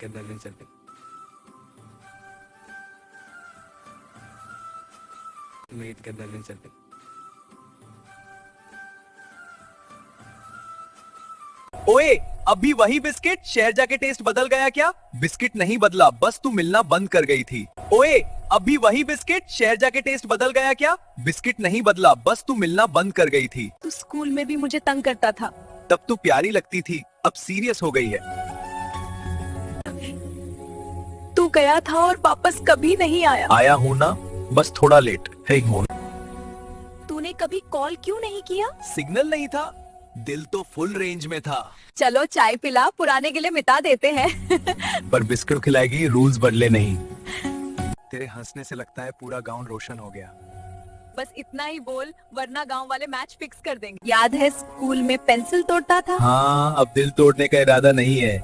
करना नहीं चलते। उम्मीद करना नहीं चलते। ओए, अभी वही बिस्किट, शहर जाके टेस्ट बदल गया क्या? बिस्किट नहीं बदला, बस तू मिलना बंद कर गई थी। ओए, अभी वही बिस्किट, शहर जाके टेस्ट बदल गया क्या? बिस्किट नहीं बदला, बस तू मिलना बंद कर गई थी। तू स्कूल में भी मुझे तंग करता था। तब तू प्यारी लगती थी, अब सीरियस हो गई है। तू गया था और वापस कभी नहीं आया। आया हूँ ना, बस थोड़ा लेट है हूँ। तूने कभी कॉल क्यों नहीं किया? सिग्नल नहीं था, दिल तो फुल रेंज में था। चलो चाय पिला, पुराने गिले मिटा देते हैं। पर बिस्किट खिलाएगी, रूल्स बदले नहीं। तेरे हंसने से लगता है पूरा गांव रोशन हो गया। बस इतना ही बोल, वरना गांव वाले मैच फिक्स कर देंगे। याद है स्कूल में पेंसिल तोड़ता था? हाँ, अब दिल तोड़ने का इरादा नहीं है।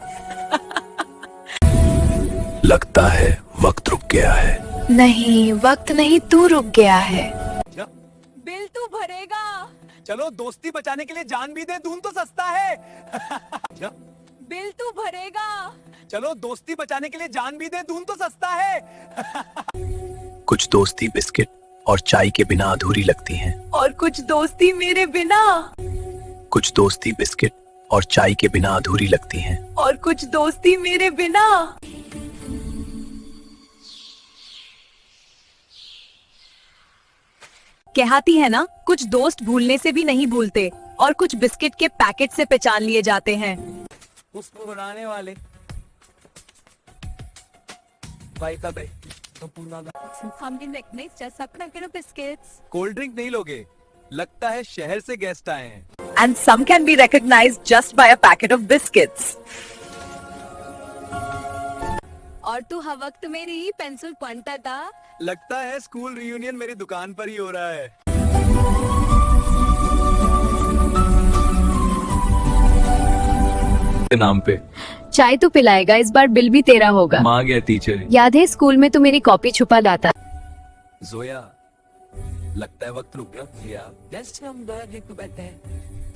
लगता है वक्त रुक गया है। नहीं, वक्त नहीं, तू रुक गया है। बिल तू भरेगा। चलो दोस्ती बचाने के लिए जान भी दे, दून तो सस्ता है। बिल तू भरेगा। चलो दोस्ती बचाने के लिए जान भी दे, दून तो सस्ता है। कुछ दोस्ती बिस्किट और चाय के बिना अधूरी लगती हैं। और कुछ दोस्ती मेरे बिना। कुछ दोस्ती बिस्किट और चाय के बिना अधूरी लगती हैं। और कुछ दोस्ती मेरे बिना। कहती है ना, कुछ दोस्त भूलने से भी नहीं भूलते और कुछ बिस्किट के पैकेट से पहचान लिए जाते हैं। उसको बनाने वाले भाई तब तो पूरा बिस्किट्स कोल्ड ड्रिंक नहीं लोगे? लगता है शहर से गेस्ट आए हैं। and some can be recognized just by a packet of biscuits. और तू हर वक्त मेरी पेंसिल पॉइंटर था। लगता है स्कूल रियूनियन मेरी दुकान पर ही हो रहा है। नाम पे चाय तो पिलाएगा, इस बार बिल भी तेरा होगा। माँ गया टीचर। याद है स्कूल में तू मेरी कॉपी छुपा लाता? जोया, लगता है वक्त रुक गया। जस्ट हम बैठे हैं।